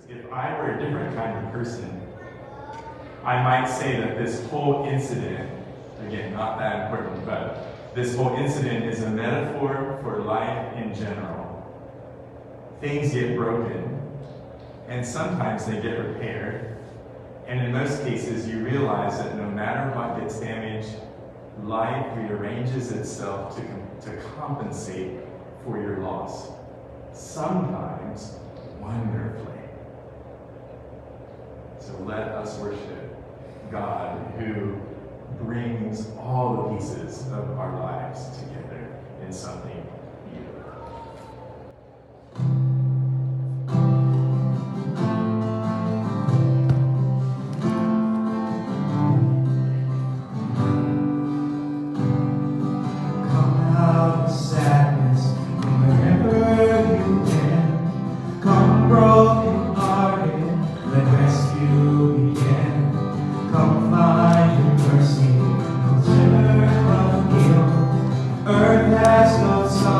If I were a different kind of person, I might say that this whole incident, again, not that important, but this whole incident is a metaphor for life in general. Things get broken, and sometimes they get repaired. And in most cases, you realize that no matter what gets damaged, life rearranges itself to compensate for your loss. Sometimes wonderfully. So let us worship God who brings all the pieces of our lives together in something beautiful. Earth has no sun.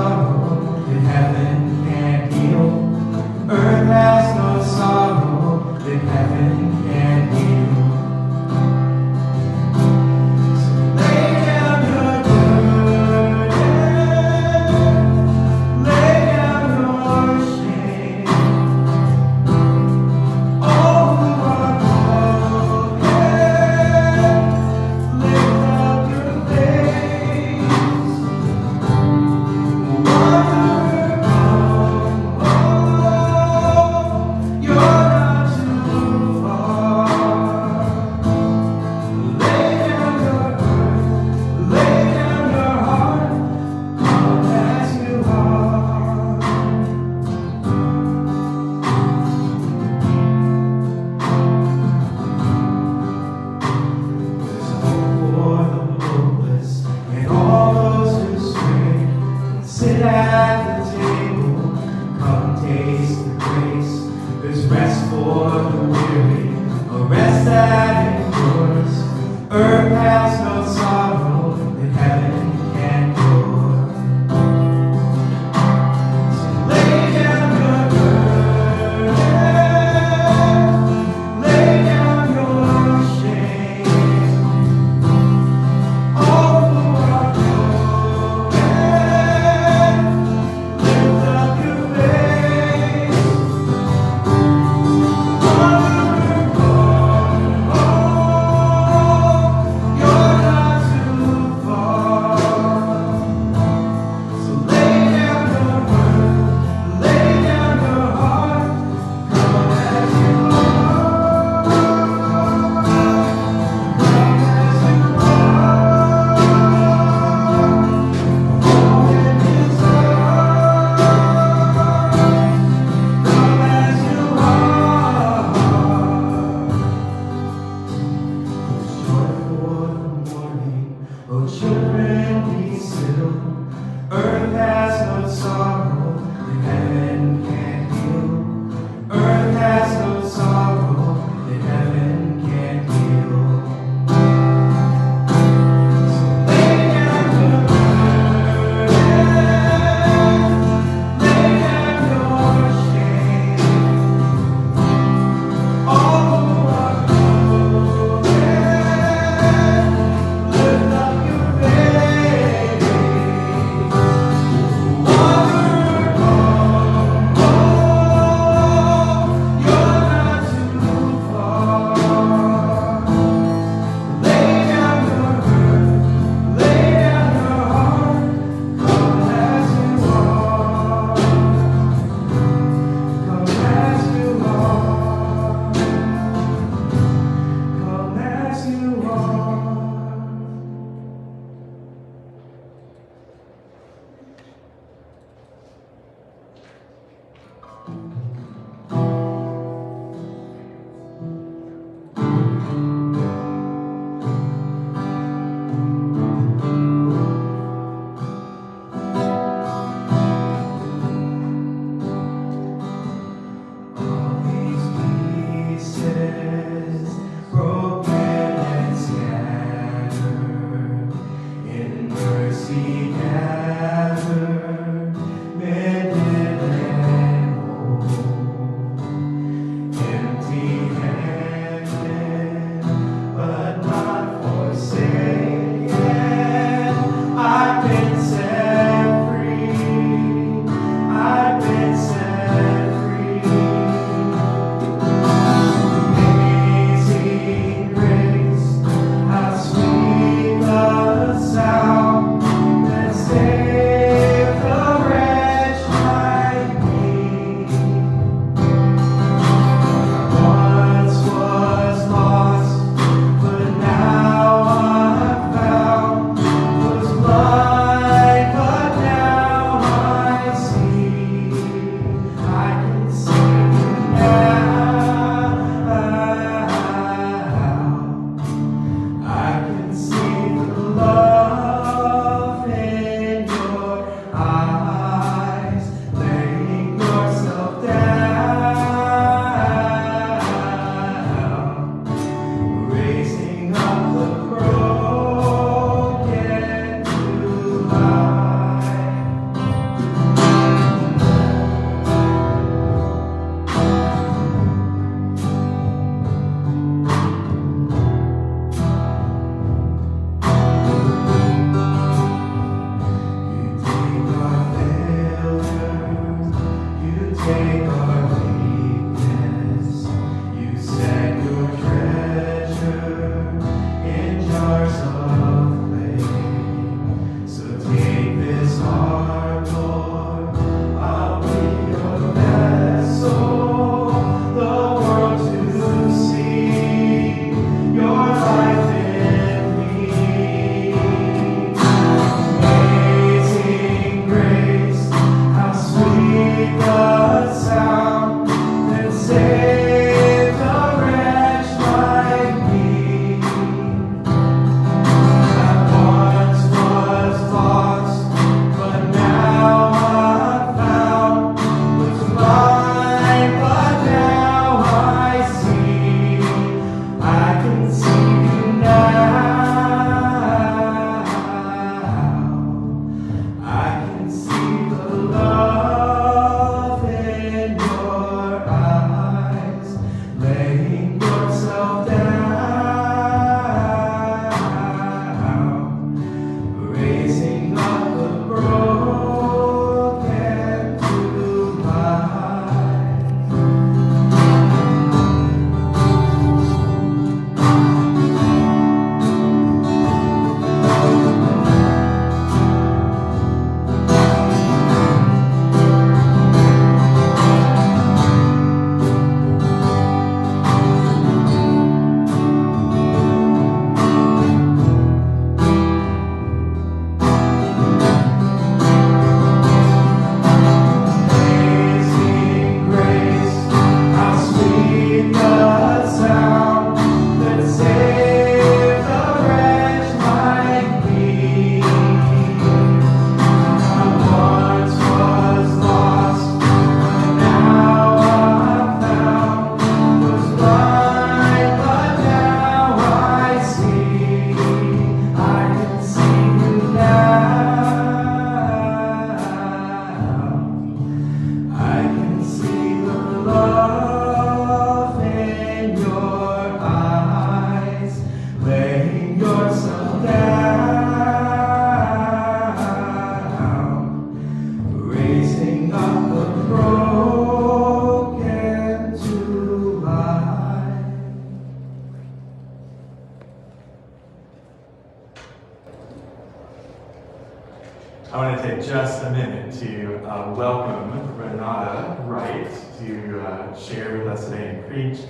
I want to take just a minute to welcome Renata Wright to share with us today and preach.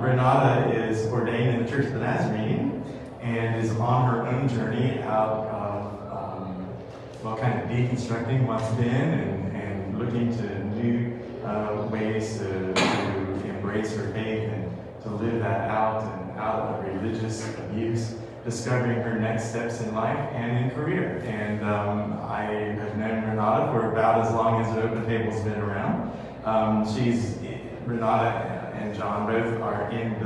Renata is ordained in the Church of the Nazarene and is on her own journey out of, kind of deconstructing what's been and looking to new ways to embrace her faith and to live that out and out of religious abuse, discovering her next steps in life and in career. And I have known Renata for about as long as the Open Table's been around. Renata and John both are in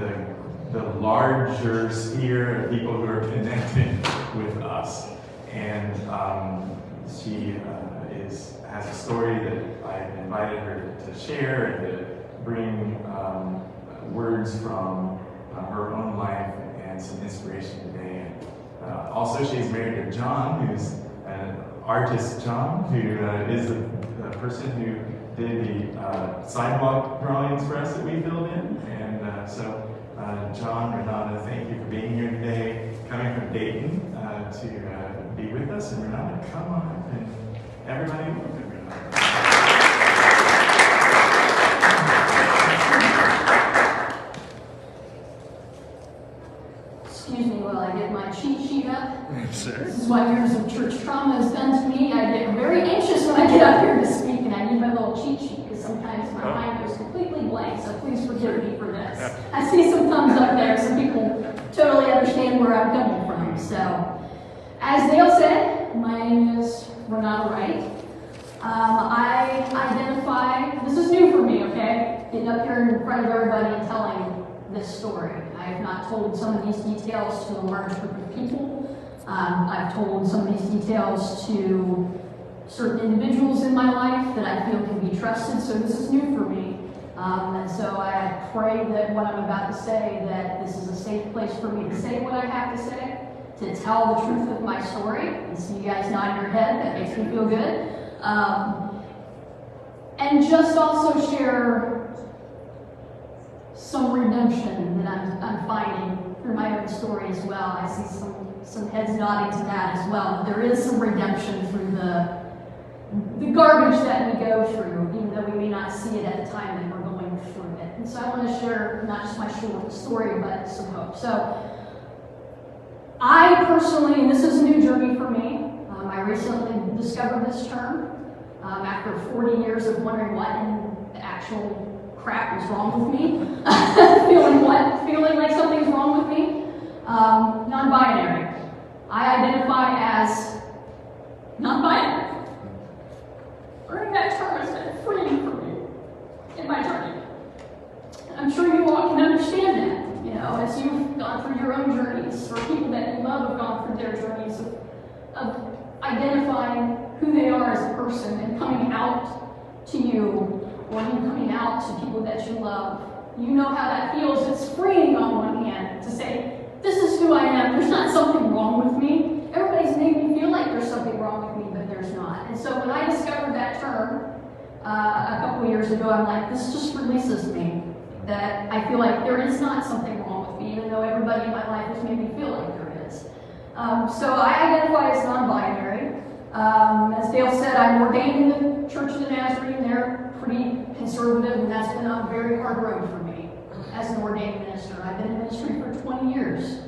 the larger sphere of people who are connected with us. And she has a story that I invited her to share and to bring words from her own life and some inspiration today. And also, she's married to John, who's an artist, John, who is the person who did the sidewalk drawings for us that we filled in. And so, John, Renata, thank you for being here today, coming from Dayton to be with us. And Renata, come on up, and everybody look at Renata. Excuse me while I get my cheat sheet up. Sure. This is what years of church trauma has done to me. I get very anxious when I get up here to speak, and I need my little cheat sheet because sometimes my mind goes completely blank, so please forgive me for this. I see some thumbs up there, so people totally understand where I'm coming from. So, as Dale said, my name is Renata Wright. I identify, this is new for me, okay? Getting up here in front of everybody and telling this story. I have not told some of these details to a large group of people. I've told some of these details to certain individuals in my life that I feel can be trusted, so this is new for me. And so I pray that what I'm about to say, that this is a safe place for me to say what I have to say, to tell the truth of my story, and see you guys nod your head, that makes me feel good. And just also share some redemption that I'm finding through my own story as well. I see some heads nodding to that as well. There is some redemption through the garbage that we go through, even though we may not see it at the time that we're going through it. And so I want to share not just my short story, but some hope. So I personally, and this is a new journey for me, I recently discovered this term after 40 years of wondering what in the actual crap is wrong with me, feeling like something's wrong with me. Non-binary. I identify as non-binary. Learning that term has been freeing for me in my journey. I'm sure you all can understand that, you know, as you've gone through your own journeys, or people that you love have gone through their journeys of identifying who they are as a person and coming out to you, or you coming out to people that you love. You know how that feels. It's freeing on one hand to say, this is who I am. There's not something wrong with me. Everybody's made me feel like there's something wrong with me, but there's not. And so when I discovered that term a couple of years ago, I'm like, this just releases me. That I feel like there is not something wrong with me, even though everybody in my life has made me feel like there is. So I identify as non-binary. As Dale said, I'm ordained in the Church of the Nazarene. They're pretty conservative, and that's been a very hard road for me as an ordained minister. I've been in ministry for 20 years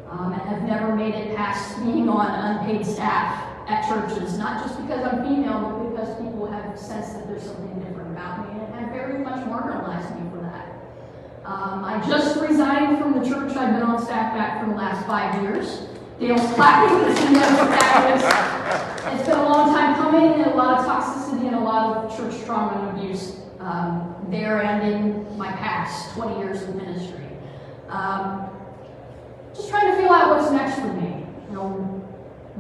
and have never made it past being on unpaid staff at churches, not just because I'm female, but because people have sensed that there's something different about me and have very much marginalized me for that. I just resigned from the church I've been on staff at for the last 5 years. Dale's clapping because he knows what that was. It's been a long time coming, and a lot of toxicity and a lot of church trauma and abuse there and in my past 20 years of ministry. Just trying to figure out what's next for me. You know,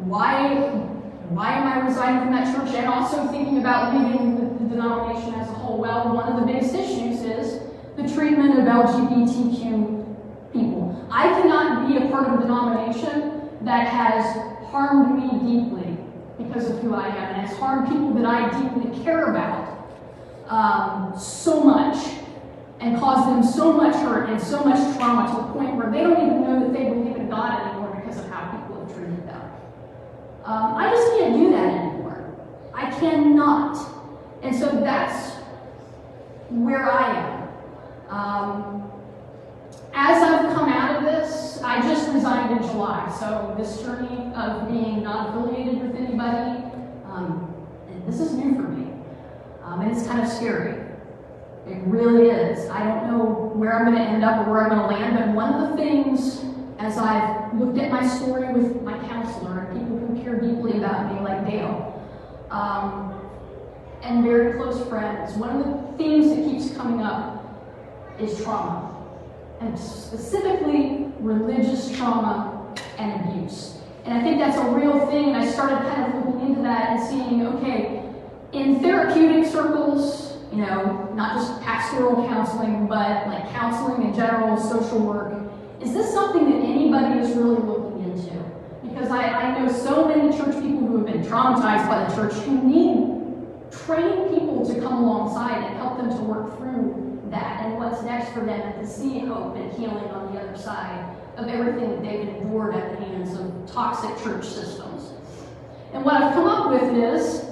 why am I resigning from that church, and also thinking about leaving the denomination as a whole? Well, one of the biggest issues is the treatment of LGBTQ people. I cannot be a part of a denomination that has harmed me deeply because of who I am, and has harmed people that I deeply care about so much, and caused them so much hurt and so much trauma to the point where they don't even know that they believe in God anymore because of how people have treated them. I just can't do that anymore. I cannot. And so that's where I am. As I've come out of this, I just resigned in July, so this journey of being not affiliated with anybody, this is new for me, and it's kind of scary. It really is. I don't know where I'm going to end up or where I'm going to land, but one of the things, as I've looked at my story with my counselor and people who care deeply about me, like Dale, and very close friends, one of the themes that keeps coming up is trauma. And specifically religious trauma and abuse. And I think that's a real thing, and I started kind of looking into that and seeing, okay, in therapeutic circles, you know, not just pastoral counseling, but like counseling in general, Bible, social work. Is this something that anybody is really looking into? Because I know so many church people who have been traumatized by the church who need trained people to come alongside and help them to work through that and what's next for them, and to see hope and healing on the other side of everything that they've endured at the hands of toxic church systems. And what I've come up with is,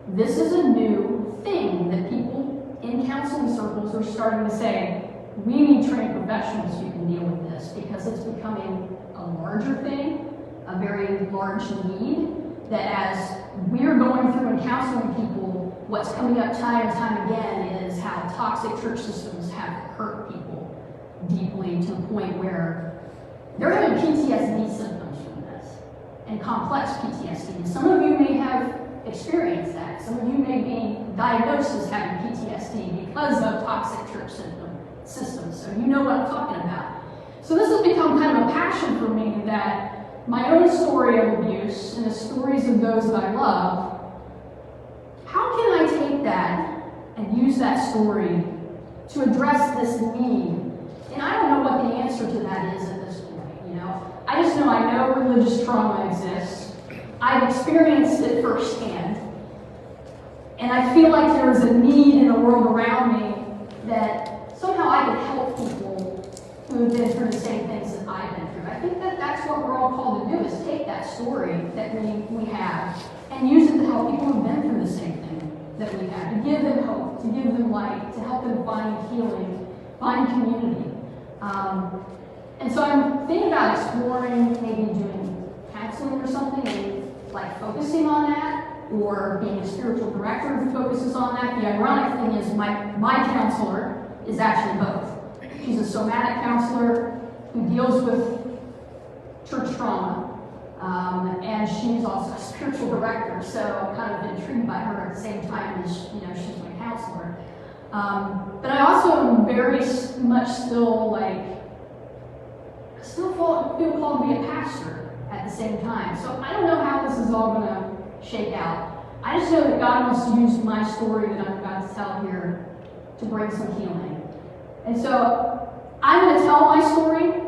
this is a new thing that people in counseling circles are starting to say, we need trained professionals who can deal with this, because it's becoming a larger thing, a very large need, that as we're going through and counseling people, what's coming up time and time again is how toxic church systems have hurt people deeply, to the point where they're having PTSD symptoms from this, and complex PTSD. And some of you may have experienced that. Some of you may be diagnosed as having PTSD because of toxic church systems. So you know what I'm talking about. So this has become kind of a passion for me, that my own story of abuse and the stories of those that I love, how can I take that and use that story to address this need? And I don't know what the answer to that is at this point, you know. I just know I know religious trauma exists. I've experienced it firsthand. And I feel like there's a need in the world around me that somehow I can help people who have been through the same things that I've been through. I think that that's what we're all called to do, is take that story that we have and use it to help people who've been through the same thing that we have, to give them hope, to give them light, to help them find healing, find community. And so I'm thinking about exploring maybe doing counseling or something, and like focusing on that, or being a spiritual director who focuses on that. The ironic thing is my counselor is actually both. She's a somatic counselor who deals with church trauma, and she's also a spiritual director, so I'm kind of intrigued by her at the same time as, you know, she's my counselor. But I also am very much still feel called to be a pastor at the same time. So I don't know how this is all going to shake out. I just know that God wants to use my story that I'm about to tell here to bring some healing. And so I'm going to tell my story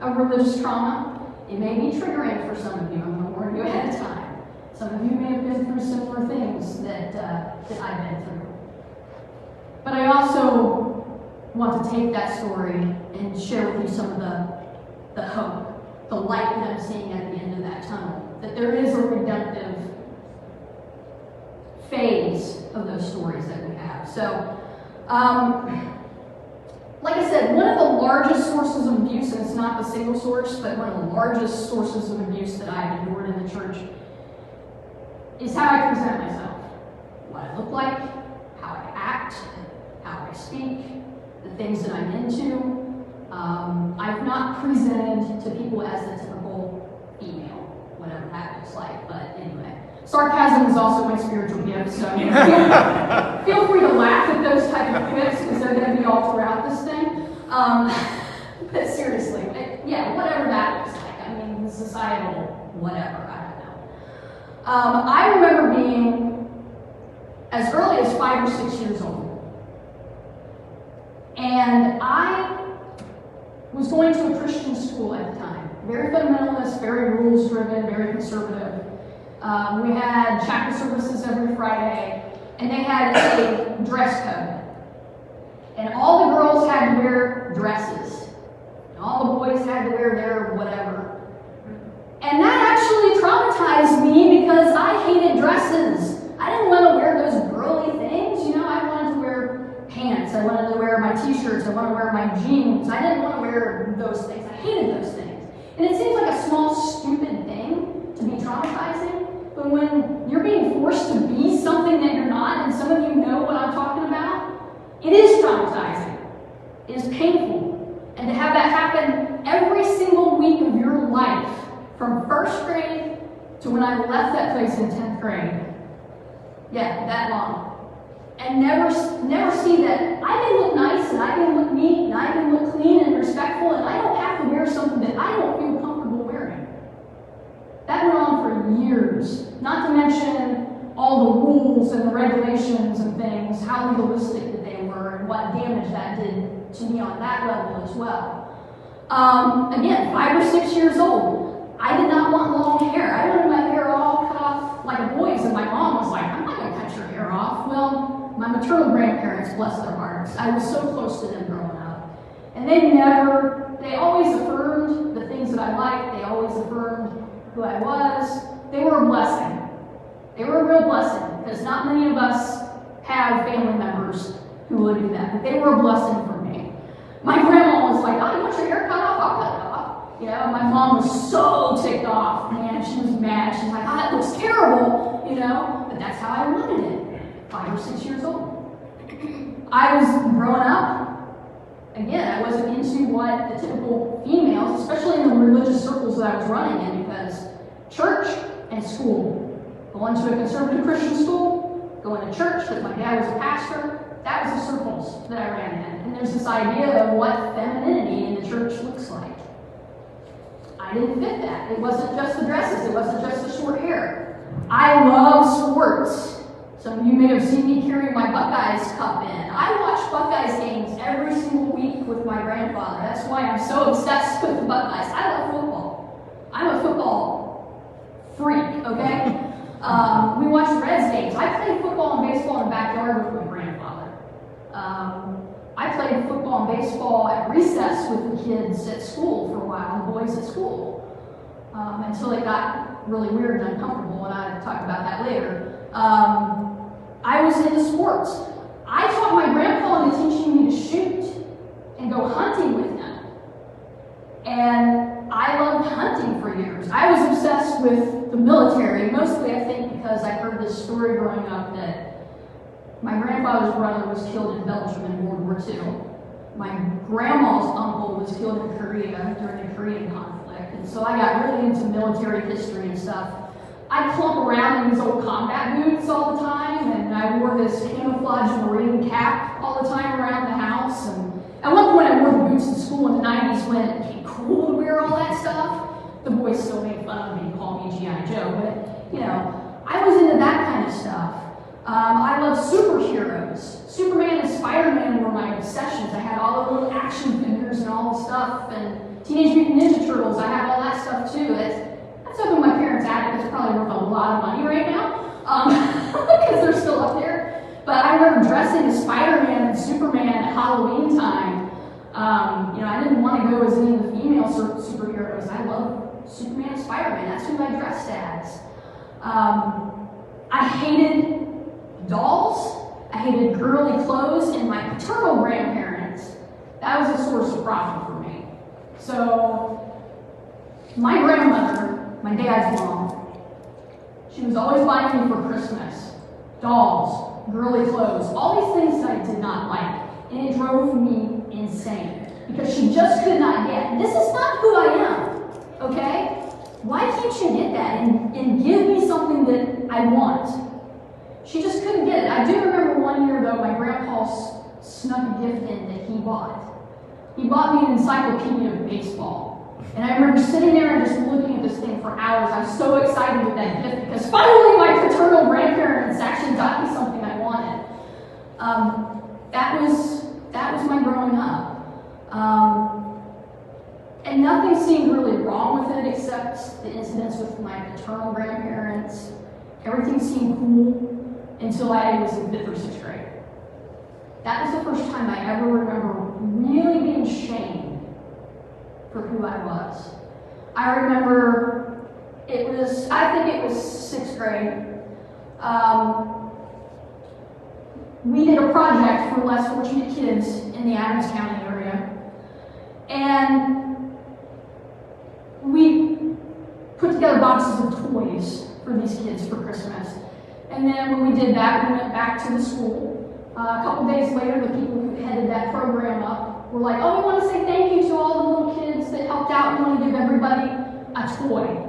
of religious trauma. It may be triggering for some of you. I'm going to warn you ahead of time. Some of you may have been through similar things that I've been through. But I also want to take that story and share with you some of the hope, the light that I'm seeing at the end of that tunnel, that there is a redemptive phase of those stories that we have. So, like I said, one of the largest sources of abuse, and it's not the single source, but one of the largest sources of abuse that I've endured in the church, is how I present myself. What I look like, how I act, how I speak, the things that I'm into. I've not presented to people as the typical female, whatever that looks like, but anyway. Sarcasm is also my spiritual gift, so feel free to laugh at those type of quips, because they're going to be all throughout this thing. But seriously, yeah, whatever that looks like. I mean, the societal whatever, I don't know. I remember being as early as 5 or 6 years old. And I was going to a Christian school at the time. Very fundamentalist, very rules-driven, very conservative. We had chapel services every Friday, and they had a dress code. And all the girls had to wear dresses. And all the boys had to wear their whatever. And that actually traumatized me, because I hated dresses. I didn't want to wear those girly things, you know. I wanted to wear pants. I wanted to wear my t-shirts. I wanted to wear my jeans. I didn't want to wear those things. I hated those things. And it seems like a small, stupid thing to be traumatizing. But when you're being forced to be something that you're not, and some of you know what I'm talking about, it is traumatizing. It is painful. And to have that happen every single week of your life, from first grade to when I left that place in 10th grade, yeah, that long. And never see that I can look nice, and I can look neat, and I can look clean and respectful, and I don't have to wear something that I don't feel comfortable wearing. That went on for years, not to mention all the rules and the regulations and things, how legalistic that they they were and what damage that did to me on that level as well. Again, 5 or 6 years old, I did not want long hair. I wanted my hair all cut off like a boy's, and my mom was like, I'm not going to cut your hair off. Well, my maternal grandparents, bless their hearts, I was so close to them growing up. And they always affirmed the things that I liked. They always affirmed who I was. They were a blessing. They were a real blessing, because not many of us have family members who will do that, but they were a blessing for me. My grandma was like, oh, you want your hair cut off? I'll cut it off. You know, my mom was so ticked off, man. She was mad. She's like, oh, that looks terrible, you know, but that's how I wanted it, 5 or 6 years old. I was growing up. Again, I wasn't into what the typical females, especially in the religious circles that I was running in, because church and school. Going to a conservative Christian school, going to church, because my dad was a pastor, that was the circles that I ran in. And there's this idea of what femininity in the church looks like. I didn't fit that. It wasn't just the dresses, it wasn't just the short hair. I love sports. Some of you may have seen me carrying my Buckeyes cup in. I watch Buckeyes games every single week with my grandfather. That's why I'm so obsessed with the Buckeyes. I love football. I'm a football freak, okay? We watched Reds games. I played football and baseball in the backyard with my grandfather. I played football and baseball at recess with the kids at school for a while, the boys at school, until it got really weird and uncomfortable, and I'll talk about that later. I was into sports. I taught my grandpa into teaching me to shoot and go hunting with him. And I loved hunting for years. I was obsessed with the military, mostly I think because I heard this story growing up that my grandfather's brother was killed in Belgium in World War II. My grandma's uncle was killed in Korea during the Korean conflict. And so I got really into military history and stuff. I clump around in these old combat boots all the time, and I wore this camouflage marine cap all the time around the house. And at one point I wore the boots in school in the 90s when it became cool to wear all that stuff. The boys still made fun of me and called me G.I. Joe, but, you know, I was into that kind of stuff. I love superheroes. Superman and Spider-Man were my obsessions. I had all the little action figures and all the stuff, and Teenage Mutant Ninja Turtles, I had all that stuff too. That's up in my parents' attic. It's probably worth a lot of money right now, because they're still up there. But I remember dressing as Spider-Man and Superman at Halloween time. You know, I didn't want to go as any of the female superheroes. I love Superman and Spider-Man. That's who I dressed as. I hated dolls. I hated girly clothes, and my paternal grandparents, that was a source of profit for me. So, my grandmother, my dad's mom, she was always buying me for Christmas dolls, girly clothes, all these things that I did not like, and it drove me insane because she just could not get, this is not who I am, okay? Why can't you get that and give me something that I want? She just couldn't get it. I do remember one year though, my grandpa snuck a gift in that he bought. He bought me an encyclopedia of baseball. And I remember sitting there and just looking at this thing for hours. I was so excited with that gift because finally my paternal grandparents actually got me something I wanted. That was my growing up. And nothing seemed really wrong with it except the incidents with my paternal grandparents. Everything seemed cool until I was in 5th or 6th grade. That was the first time I ever remember really being shamed for who I was. I remember I think it was 6th grade. We did a project for less fortunate kids in the Adams County area. And we put together boxes of toys for these kids for Christmas. And then when we did that, we went back to the school. A couple days later, the people who headed that program up were like, oh, we want to say thank you to all the little kids that helped out. We want to give everybody a toy.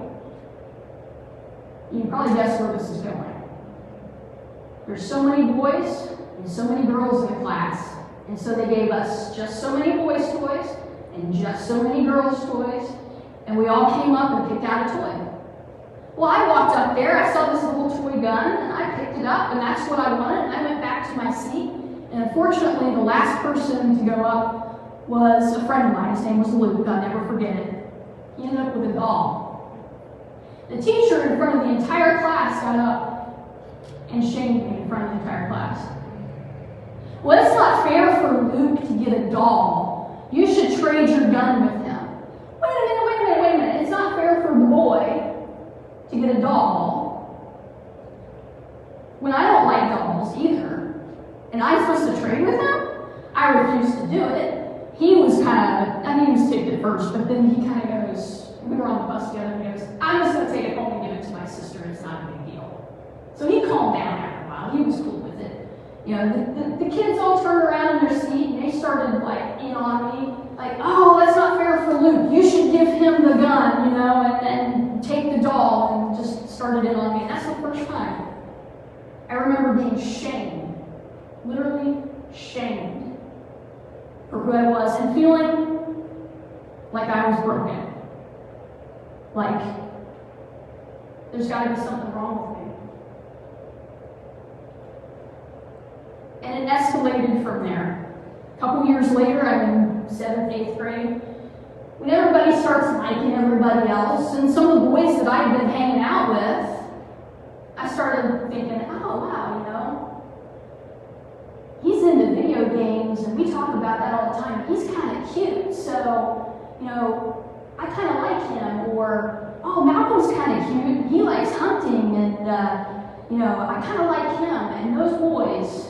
You can probably guess where this is going. There's so many boys and so many girls in the class. And so they gave us just so many boys' toys and just so many girls' toys. And we all came up and picked out a toy. Well, I walked up there, I saw this little toy gun, and I picked it up, and that's what I wanted. And I went back to my seat, And unfortunately, the last person to go up was a friend of mine. His name was Luke. I'll never forget it. He ended up with a doll. The teacher in front of the entire class got up and shamed me in front of the entire class. Well, it's not fair for Luke to get a doll. You should trade your gun with him. Wait a minute. It's not fair for the boy to get a doll when I don't like dolls either. And I'm supposed to trade with him? I refused to do it. He was he was ticked at first, but then he kind of goes, we were on the bus together, and he goes, I'm just going to take it home and give it to my sister. It's not a big deal. So he calmed down after a while. He was cool with it. You know, the kids all turned around in their seat, and they started, in on me. Like, oh, that's not fair for Luke. You should give him the gun, and take the doll, and just started in on me. And that's the first time I remember being shamed, literally shamed for who I was, and feeling like I was broken. Like, there's got to be something wrong with me. And it escalated from there. A couple years later, I'm in 7th, 8th grade. When everybody starts liking everybody else, and some of the boys that I had been hanging out with, I started thinking, oh wow, he's into video games, and we talk about that all the time. He's kind of cute, so, I kind of like him. Or, oh, Malcolm's kind of cute. He likes hunting, and, I kind of like him. And those boys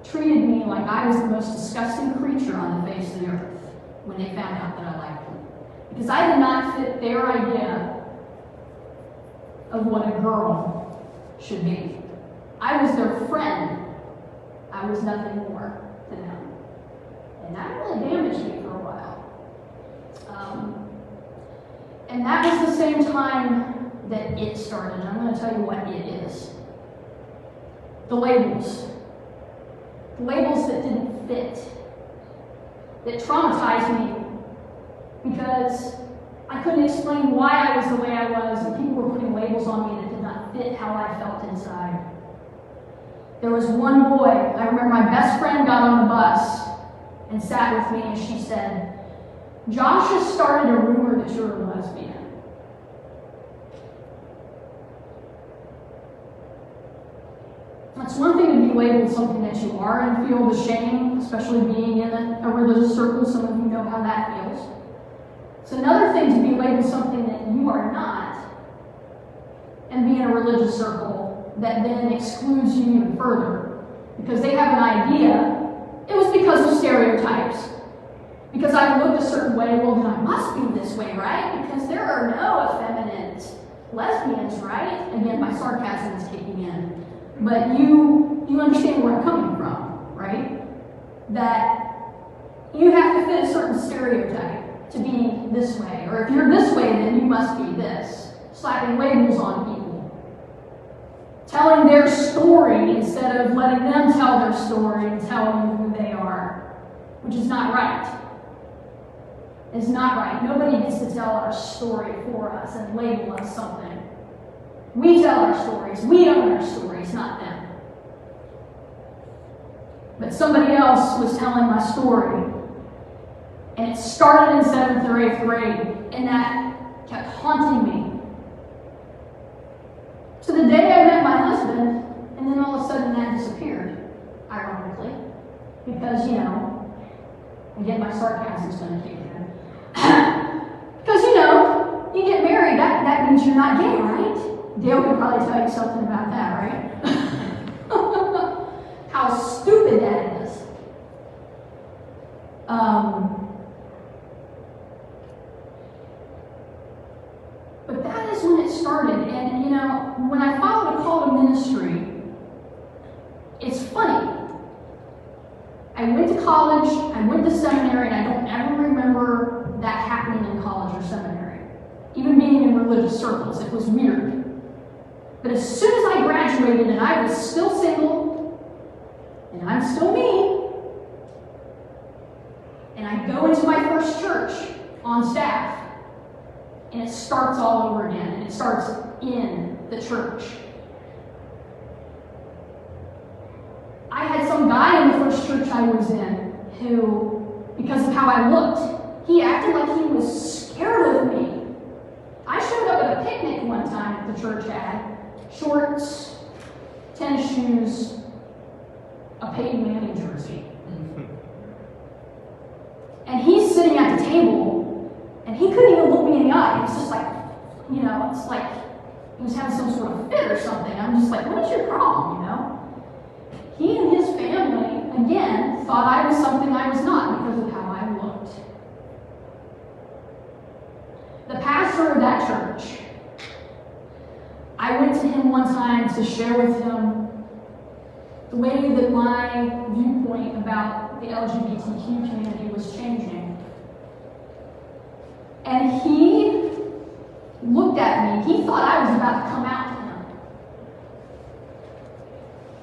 treated me like I was the most disgusting creature on the face of the earth when they found out that I liked them. Because I did not fit their idea of what a girl should be. I was their friend. I was nothing more to them. And that really damaged me for a while. And that was the same time that it started. I'm going to tell you what it is. The labels. The labels that didn't fit. That traumatized me because I couldn't explain why I was the way I was, and people were putting labels on me that did not fit how I felt inside. There was one boy, I remember my best friend got on the bus and sat with me, and she said, Josh has started a rumor that you're a lesbian. It's one thing to be labeled something that you are and feel the shame, especially being in a religious circle. Some of you know how that feels. It's another thing to be labeled something that you are not and be in a religious circle that then excludes you even further because they have an idea. It was because of stereotypes. Because I looked a certain way, well, then I must be this way, right? Because there are no effeminate lesbians, right? Again, my sarcasm is kicking in. But you understand where I'm coming from, right? That you have to fit a certain stereotype to be this way. Or if you're this way, then you must be this. Slapping labels on people. Telling their story instead of letting them tell their story and telling you who they are. Which is not right. It's not right. Nobody gets to tell our story for us and label us something. We tell our stories. We own our stories, not them. But somebody else was telling my story. And it started in 7th or 8th grade. And that kept haunting me. To the day I met my husband, and then all of a sudden that disappeared. Ironically. Because, again, my sarcasm is going to kick in. Because, you get married, that means you're not gay, right? Dale could probably tell you something about that, right? How stupid that is. But that is when it started. And, when I followed a call to ministry, it's funny. I went to college, I went to seminary, and I don't ever remember that happening in college or seminary. Even being in religious circles, it was weird. But as soon as I graduated and I was still single, and I'm still me, and I go into my first church on staff, and it starts all over again, and it starts in the church. I had some first church I was in, who, because of how I looked, he acted like he was scared of me. I showed up at a picnic one time that the church had. Shorts, tennis shoes, a Peyton Manning jersey. And he's sitting at the table, and he couldn't even look me in the eye. He was just like, you know, it's like he was having some sort of fit or something. I'm just like, what is your problem, you know? He and his family, again, thought I was something I was not because of how I looked. The pastor of that church, I went to him one time to share with him the way that my viewpoint about the LGBTQ community was changing. And he looked at me. He thought I was about to come out to him.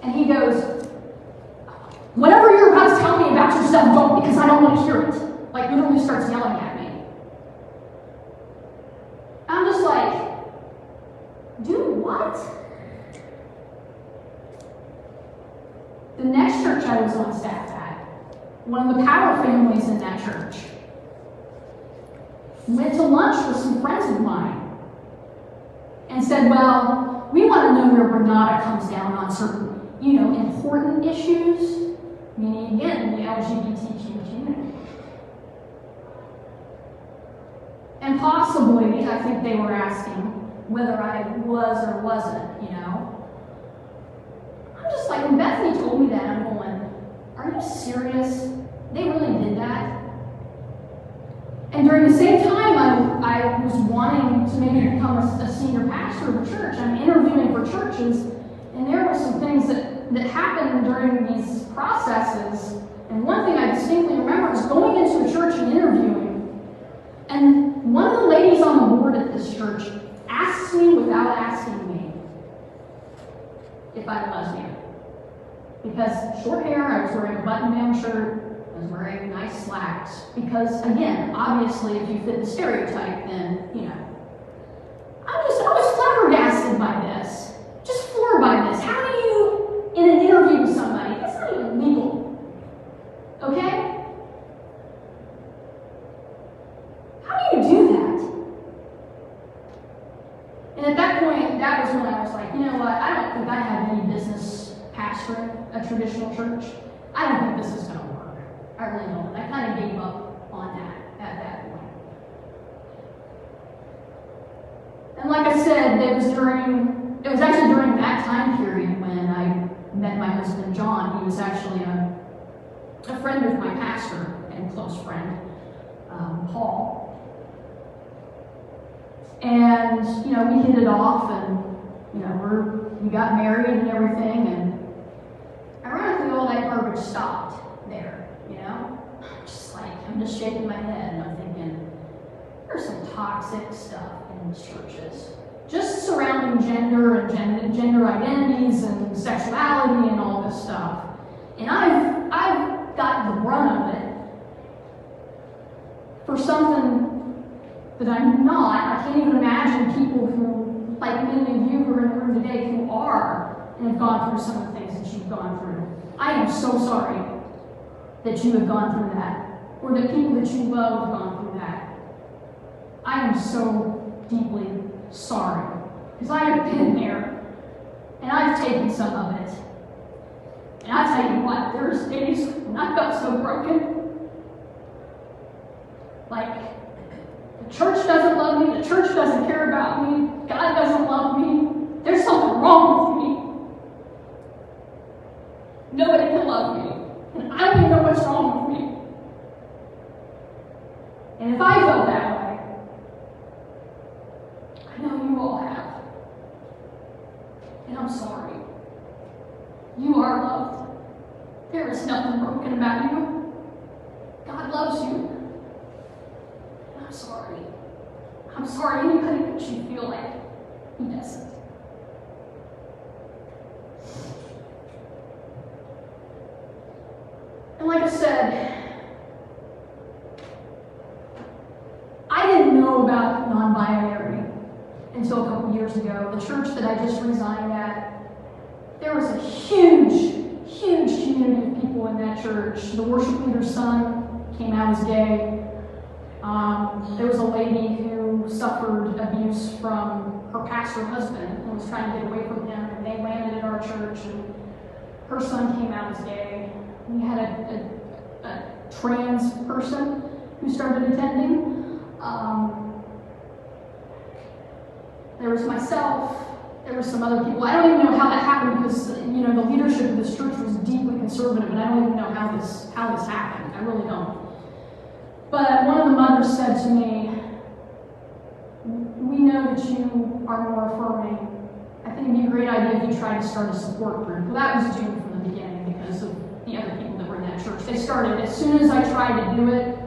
And he goes, whatever you're about to tell me about yourself, don't, because I don't want to hear it. Like, literally starts yelling at me. I'm just like, do what? The next church I was on staff at, one of the power families in that church, went to lunch with some friends of mine and said, well, we want to know where Renata comes down on certain, you know, important issues, meaning, again, the LGBTQ community. And possibly, I think they were asking whether I was or wasn't, you know. I'm just like, when Bethany told me that, I'm going, are you serious? They really did that? And during the same time, I was wanting to maybe become a senior pastor of a church. I'm interviewing for churches, and there were some things that happened during these processes. And one thing I distinctly remember is going into a church and interviewing, and one of the ladies on the board at this church asked me without asking me if I'm lesbian. Because short hair, I was wearing a button-down shirt, I was wearing nice slacks. Because, again, obviously, if you fit the stereotype, then, you know. I was flabbergasted by this. Just floored by this. How do you, in an interview with somebody, that's not even legal. Okay? How do you do that? And at that point, that was when I was like, you know what, I don't think I have any business pastoring a traditional church. I don't think this is going to work. I really don't. I kind of gave up on that at that point. And like I said, it was actually during that time period when I met my husband, John. He was actually a friend of my pastor and close friend, Paul. And, you know, we hit it off, and, you know, we got married and everything, and ironically, all that garbage stopped there, you know? I'm just shaking my head, and I'm thinking, there's some toxic stuff in these churches. Just surrounding gender and gender identities and sexuality and all this stuff. And I've got the brunt of it for something that I'm not. I can't even imagine people who, like many of you who are in the room today, who are and have gone through some of the things that you've gone through. I am so sorry that you have gone through that, or that people that you love have gone through that. I am so deeply sorry, because I have been there, and I've taken some of it. And I tell you what, there's days when I felt so broken. Like, the church doesn't love me, the church doesn't care about me, God doesn't love me, there's something wrong with me. Nobody can love me, and I don't even know what's wrong with me. And if I felt that way, I know you all have. And I'm sorry. You are loved. There is nothing broken about you. God loves you. And I'm sorry. I'm sorry anybody makes you feel like he doesn't. And like I said, I didn't know about non-binary until a couple years ago. The church that I just resigned at, there was a huge community of people in that that church. The worship leader's son came out as gay. There was a lady who suffered abuse from her pastor husband and was trying to get away from him, and they landed at our church, and her son came out as gay. We had a trans person who started attending. There was myself. There were some other people. I don't even know how that happened because, the leadership of this church was deeply conservative, and I don't even know how this happened. I really don't. But one of the mothers said to me, "We know that you are more affirming. I think it'd be a great idea if you tried to start a support group." Well, that was doomed from the beginning because of the other people that were in that church. They started, as soon as I tried to do it,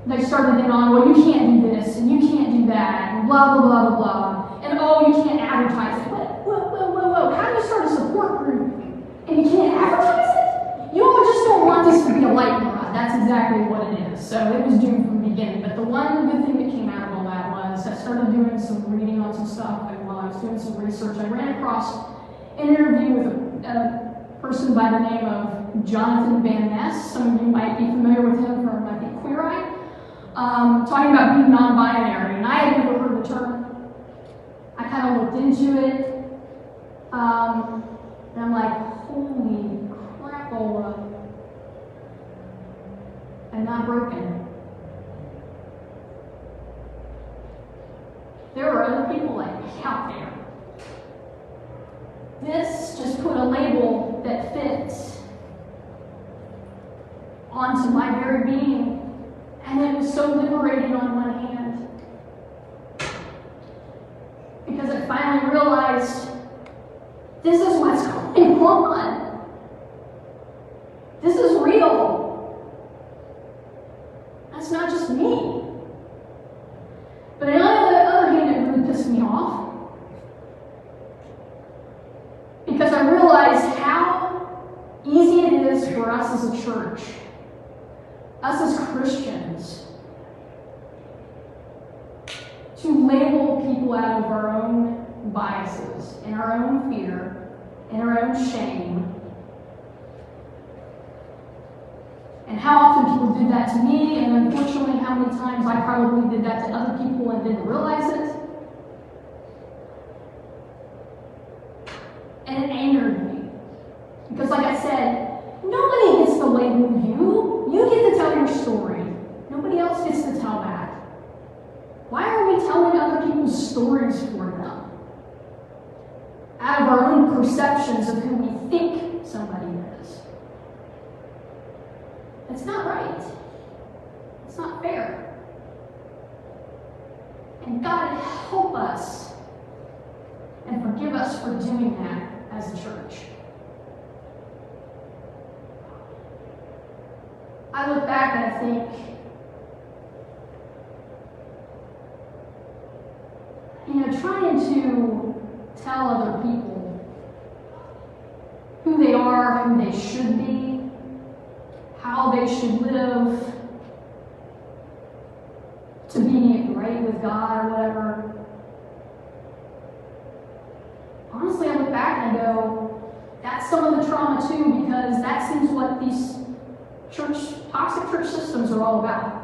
they started in on, "Well, you can't do this, and you can't do that, and blah, blah, blah, blah, blah. And oh, you can't advertise it." Whoa. How do you start a support group and you can't advertise it? You all just don't want this to be a lightning rod. That's exactly what it is. So it was doomed from the beginning. But the one good thing that came out of all that was I started doing some reading on some stuff, and while I was doing some research, I ran across an interview with a person by the name of Jonathan Van Ness. Some of you might be familiar with him from, I think, Queer Eye. Talking about being non-binary, and I had never heard the term. I kind of looked into it, and I'm like, holy crapola. I'm not broken. There are other people like me out there. This just put a label that fits onto my very being. And it was so liberating on one hand, because I finally realized this is what's going on. This is real. That's not just me. But on the other hand, it really pissed me off, because I realized how easy it is for us as a church, us as Christians, to label people out of our own biases, and our own fear, and our own shame. And how often people did that to me, and unfortunately how many times I probably did that to other people and didn't realize it. And it angered me. Because like I said, nobody gets to label you. You get to tell your story. Nobody else gets to tell that. Why are we telling other people's stories for them? Out of our own perceptions of who we think somebody is. It's not right. It's not fair. And God help us and forgive us for doing that as a church. I look back and I think, trying to tell other people who they are, who they should be, how they should live, to be right with God or whatever. Honestly, I look back and I go, that's some of the trauma too, because that seems what these toxic church systems are all about.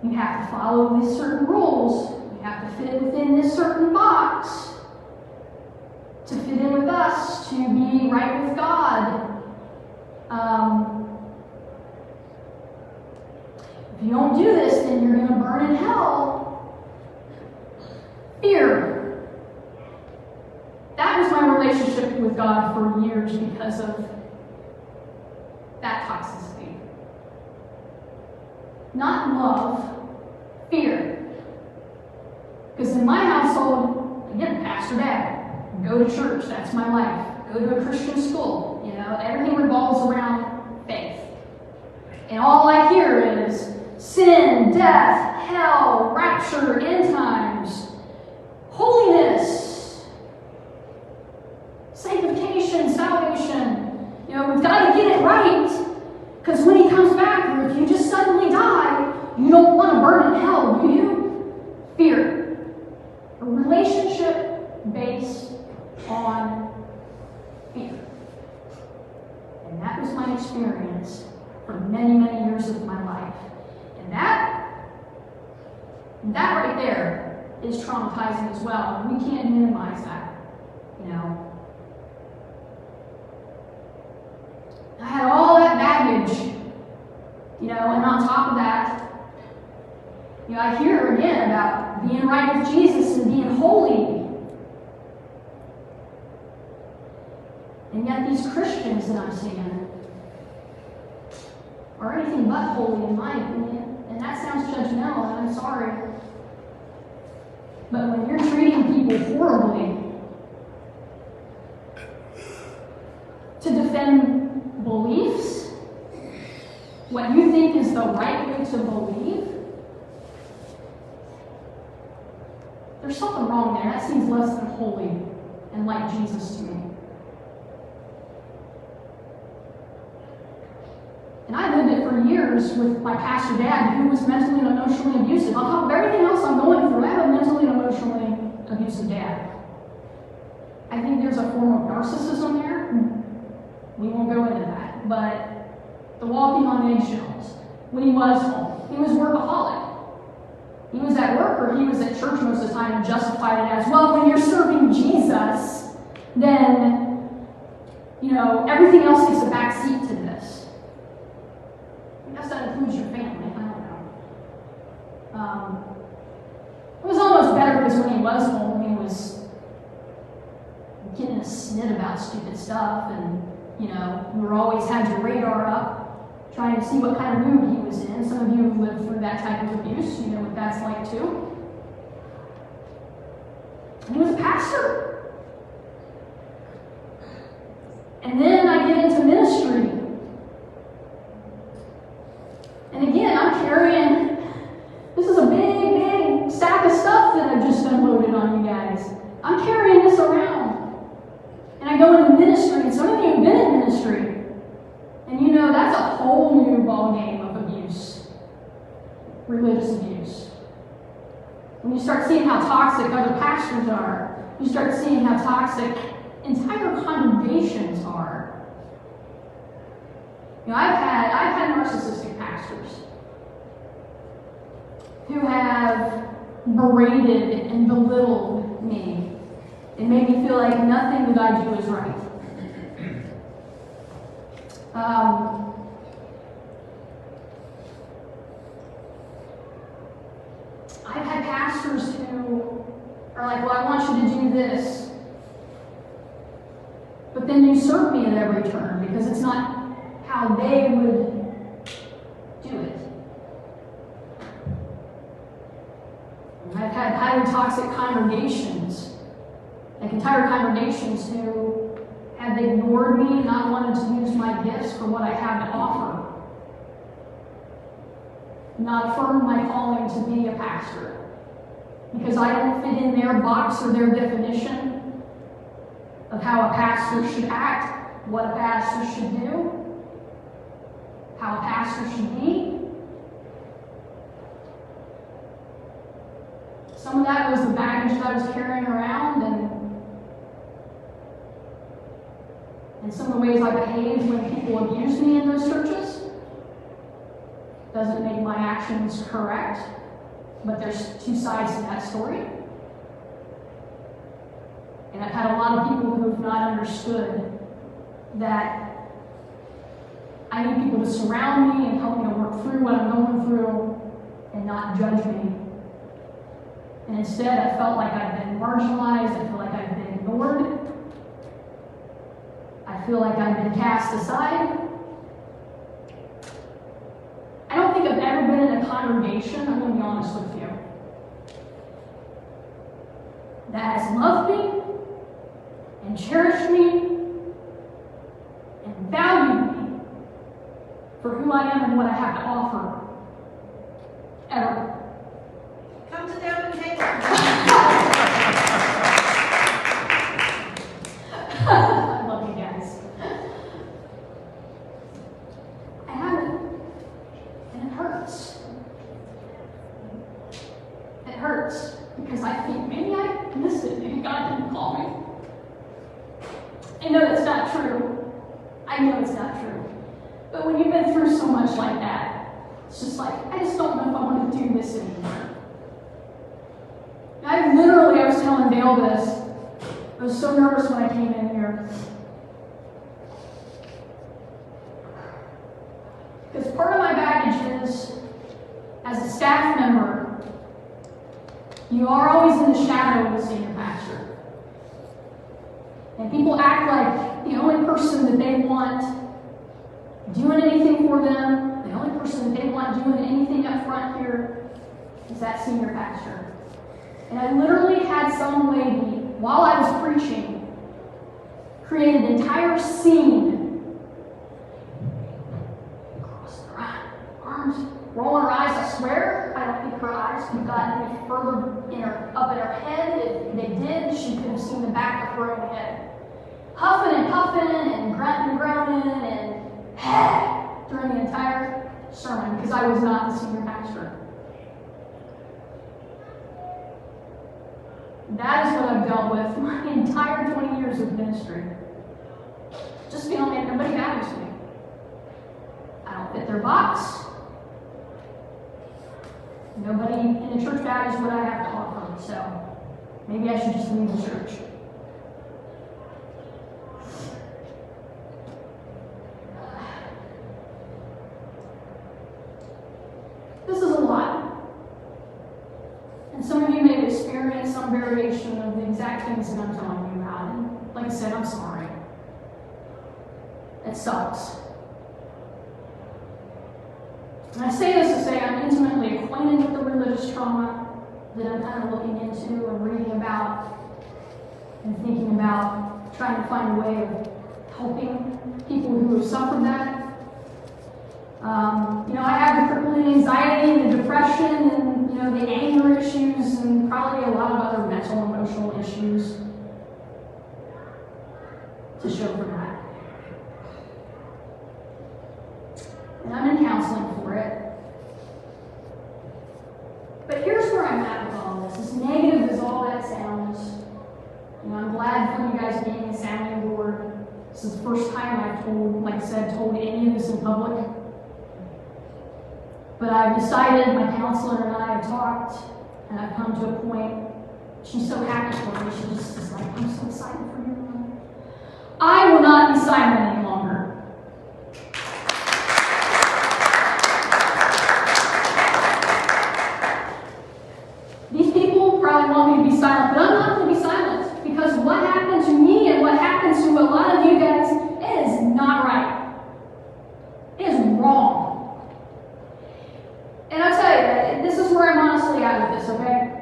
You have to follow these certain rules. You have to fit within this certain box to fit in with us, to be right with God. If you don't do this, then you're going to burn in hell. Fear. That was my relationship with God for years because of that toxicity. Not love, fear. Because in my household, again, pastor dad, go to church, that's my life. Go to a Christian school, everything revolves around faith. And all I hear is sin, death, hell, rapture, end times, holiness, sanctification, salvation. We've got to get it right. Because when he comes back, or if you just suddenly die, you don't want to burn in hell, do you? Fear. A relationship based on fear. And that was my experience for many, many years of my life. And that right there is traumatizing as well. And we can't minimize that, you know. I had all that baggage, you know, and on top of that, you know, I hear again about being right with Jesus and being holy. And yet these Christians that I'm seeing are anything but holy in my opinion. And that sounds judgmental, and I'm sorry. But when you're treating people horribly to defend beliefs, what you think is the right way to believe, there's something wrong there. That seems less than holy and like Jesus to me. And I lived it for years with my pastor dad, who was mentally and emotionally abusive. On top of everything else I'm going through, I have a mentally and emotionally abusive dad. I think there's a form of narcissism there. We won't go into that. But the walking on eggshells. When he was home, he was workaholic. He was at work or he was at church most of the time and justified it as, well, when you're serving Jesus, then, you know, everything else takes a back seat to this. I guess that includes your family. I don't know. It was almost better because when he was home, he was getting a snit about stupid stuff, and you know, you were always had your radar up, trying to see what kind of mood he was in. Some of you have lived through that type of abuse, you know what that's like too. And he was a pastor. And then I get into ministry. And again, I'm carrying, this is a big sack of stuff that I've just unloaded on you guys. I'm carrying this around. And I go into ministry, and some of you have been in ministry. And you know that's a whole new ballgame of abuse. Religious abuse. When you start seeing how toxic other pastors are, you start seeing how toxic entire congregations are. You know, I've had narcissistic pastors who have berated and belittled me and made me feel like nothing that I do is right. I've had pastors who are like, well, I want you to do this, but then usurp me at every turn because it's not how they would do it. I've had highly toxic congregations, like entire congregations who have ignored me, not wanted to use my gifts for what I have to offer, not affirmed my calling to be a pastor, because I don't fit in their box or their definition of how a pastor should act, what a pastor should do, how a pastor should be. Some of that was the baggage that I was carrying around, and some of the ways I behaved when people abused me in those churches. Doesn't make my actions correct, but there's two sides to that story. And I've had a lot of people who have not understood that I need people to surround me and help me to work through what I'm going through and not judge me. And instead, I felt like I've been marginalized. I feel like I've been ignored. I feel like I've been cast aside. I don't think I've ever been in a congregation, I'm going to be honest with you, that has loved me and cherished me and valued me for who I am and what I have to offer. Ever. Come to them and take it. I love you guys. I haven't. And it hurts. It hurts because I think maybe I missed it. Maybe God didn't call me. I know that's not true. I know it's not true. we've been through so much like that. It's just like, I just don't know if I want to do this anymore. I was telling Dale this. I was so nervous when I came in here. Because part of my baggage is, as a staff member, you are always in the shadow of the senior pastor. And people act like the only person that they want doing anything for them, the only person that they want doing anything up front here is that senior pastor. And I literally had some lady, while I was preaching, create an entire scene. Cross her arms, rolling her eyes. I swear, I don't think her eyes could have gotten any further up in her head. If they did, she could have seen the back of her own head. Huffing and puffing and grunting and groaning and during the entire sermon because I was not the senior pastor. That is what I've dealt with my entire 20 years of ministry. Just feeling like nobody values me. I don't fit their box. Nobody in the church values what I have to offer, so maybe I should just leave the church. This is a lot. And some of you may have experienced some variation of the exact things that I'm telling you about. And like I said, I'm sorry. It sucks. And I say this to say I'm intimately acquainted with the religious trauma that I'm kind of looking into and reading about and thinking about trying to find a way of helping people who have suffered that. I have the crippling anxiety and the depression and, the anger issues and probably a lot of other mental and emotional issues to show for that. And I'm in counseling for it. But here's where I'm at with all this. As negative as all that sounds, I'm glad for you guys being a sounding board. This is the first time I've told any of this in public. But I've decided, my counselor and I have talked, and I've come to a point, she's so happy for me, she just is like, I'm so excited for you. I will not be silent any longer. These people probably want me to be silent, but I'm not going to be silent, because what happened to me and what happened to a lot of you guys is not right. It is wrong. And I'll tell you, this is where I'm honestly at with this, okay?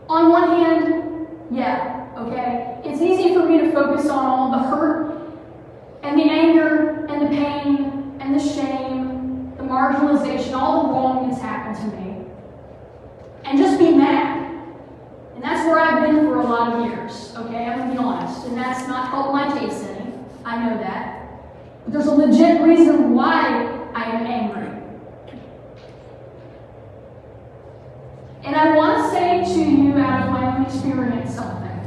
On one hand, yeah, okay? It's easy for me to focus on all the hurt and the anger and the pain and the shame, the marginalization, all the wrong that's happened to me, and just be mad. And that's where I've been for a lot of years, okay? I'm gonna be honest. And that's not helped my case any. I know that. But there's a legit reason why I am angry. And I want to say to you out of my own experience something.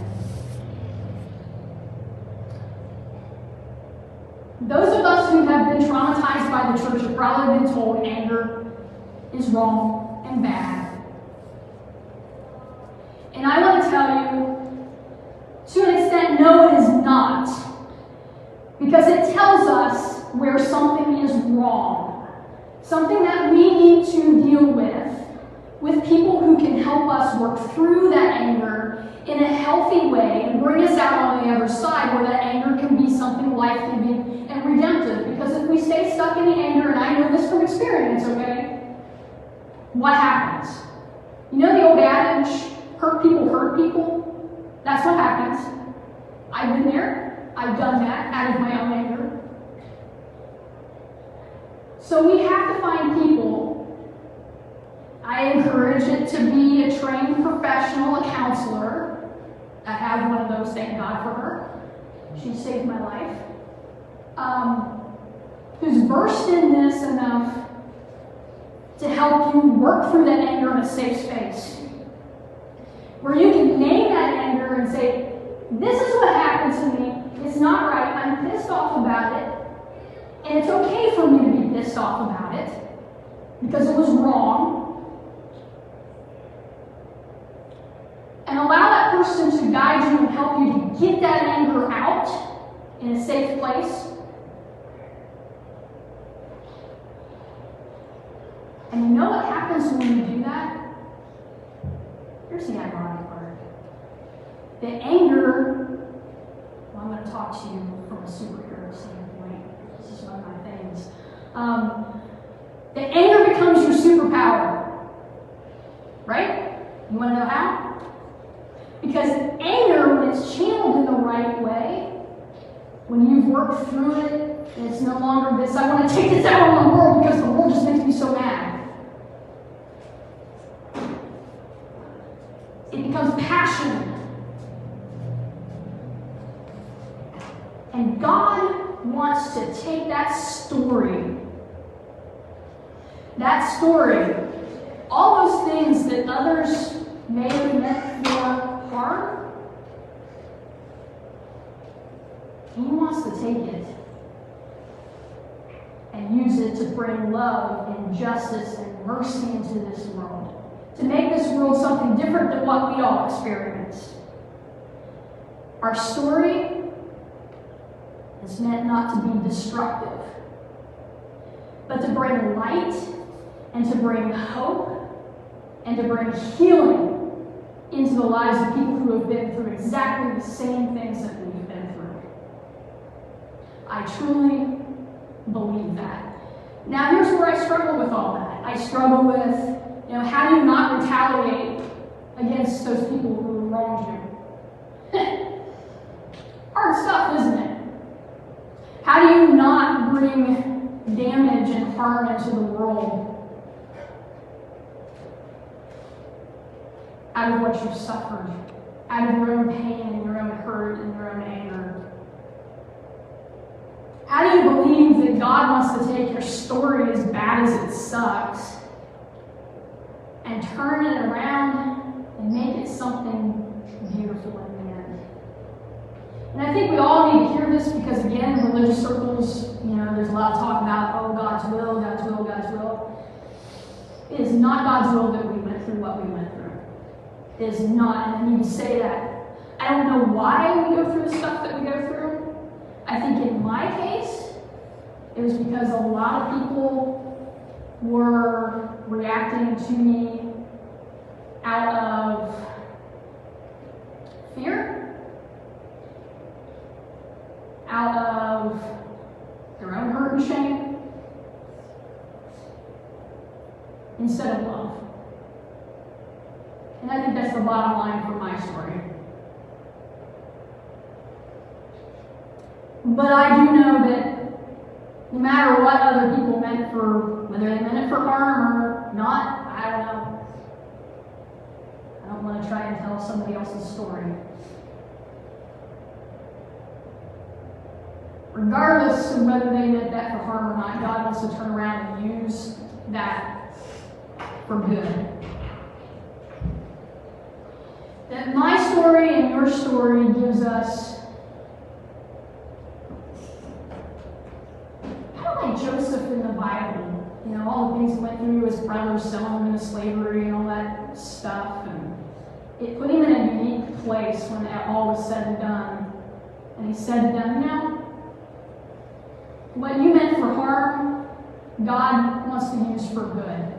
Those of us who have been traumatized by the church have probably been told anger is wrong and bad. And I want to tell you, to an extent, no, it is not. Because it tells us where something is wrong. Something that we need to deal with people who can help us work through that anger in a healthy way and bring us out on the other side where that anger can be something life-giving and redemptive. Because if we stay stuck in the anger, and I know this from experience, okay, what happens? You know the old adage, hurt people? That's what happens. I've been there. I've done that out of my own anger. So we have to find people. I encourage it to be a trained professional, a counselor. I have one of those, thank God for her. She saved my life. Who's versed in this enough to help you work through that anger in a safe space. Where you can name that anger and say, this is what happened to me. It's not right. I'm pissed off about it. And it's okay pissed off about it because it was wrong. And allow that person to guide you and help you to get that anger out in a safe place. And you know what happens when you do that? Here's the ironic part. The anger, well, I'm going to talk to you from a superhero standpoint. This is one of my things. The anger becomes your superpower. Right? You want to know how? Because anger, when it's channeled in the right way, when you've worked through it, and it's no longer this, I want to take this out on the world because the world just makes me so mad. It becomes passion. And God wants to take that story, all those things that others may have meant for harm, He wants to take it and use it to bring love and justice and mercy into this world, to make this world something different than what we all experience. Our story is meant not to be destructive, but to bring light and to bring hope and to bring healing into the lives of people who have been through exactly the same things that we've been through. I truly believe that. Now, here's where I struggle with all that. I struggle with, how do you not retaliate against those people who wronged you? Hard stuff, isn't it? How do you not bring damage and harm into the world out of what you've suffered, out of your own pain and your own hurt and your own anger? How do you believe that God wants to take your story, as bad as it sucks, and turn it around and make it something beautiful in the end? And I think we all need to hear this because, again, in religious circles, there's a lot of talk about, God's will, God's will, God's will. It is not God's will that we went through what we went through. It is not, and I need to say that. I don't know why we go through the stuff that we go through. I think in my case, it was because a lot of people were reacting to me out of fear, out of their own hurt and shame, instead of love. And I think that's the bottom line for my story. But I do know that no matter what other people meant for, whether they meant it for harm or not, I don't know. I don't want to try and tell somebody else's story. Regardless of whether they meant that for harm or not, God wants to turn around and use that for good. That my story and your story gives us, kind of like Joseph in the Bible, all the things he went through, his brothers selling him into slavery and all that stuff, and it put him in a unique place when all was said and done. And he said to them, what you meant for harm, God wants to use for good.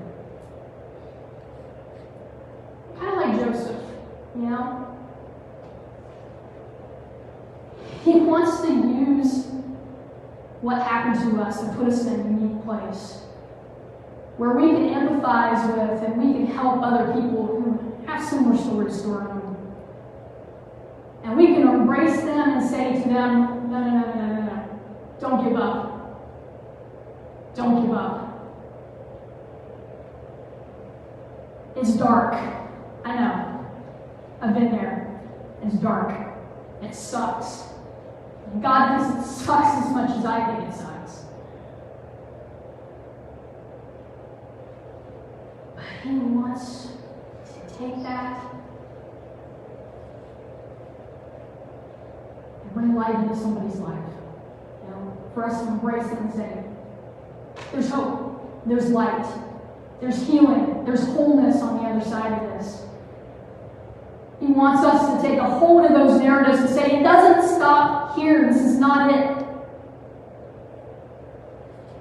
Kind of like Joseph. He wants to use what happened to us and put us in a unique place where we can empathize with and we can help other people who have similar stories to our own. And we can embrace them and say to them, no. Don't give up. Don't give up. It's dark. I know. I've been there. It's dark. It sucks. God thinks it sucks as much as I think it sucks. But He wants to take that and bring light into somebody's life. For us to embrace it and say, There's hope. There's light. There's healing. There's wholeness on the other side of this. He wants us to take a hold of those narratives and say, it doesn't stop here. This is not it.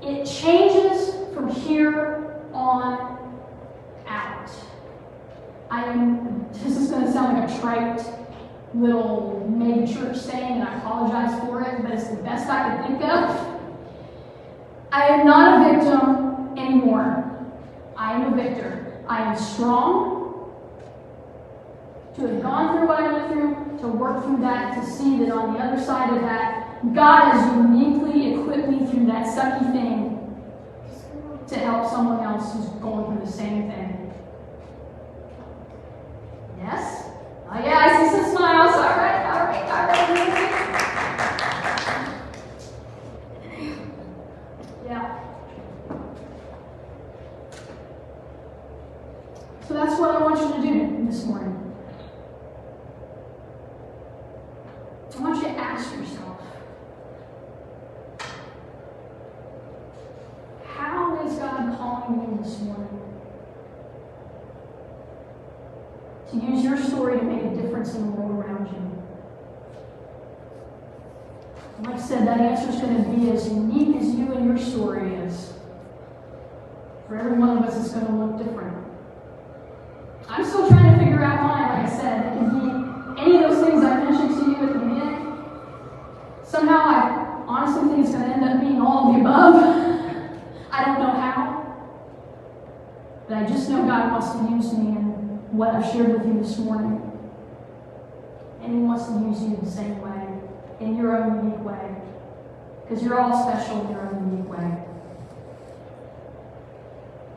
It changes from here on out. This is going to sound like a trite little mega church saying, and I apologize for it, but it's the best I could think of. I am not a victim anymore. I am a victor. I am strong to have gone through what I went through, to work through that, to see that on the other side of that, God has uniquely equipped me through that sucky thing to help someone else who's going through the same thing. Yes? Oh yeah, I see some smiles. All right. Yeah. So that's what I want you to do this morning. I want you to ask yourself, how is God calling you this morning to use your story to make a difference in the world around you? Like I said, that answer is going to be as unique as you and your story is. For every one of us, it's going to look different. I'm still trying to figure out mine, like I said. It can be any of those things I mentioned to you at the beginning. Somehow, I honestly think it's going to end up being all of the above. I don't know how. But I just know God wants to use me in what I've shared with you this morning. And He wants to use you the same way, in your own unique way. Because you're all special in your own unique way.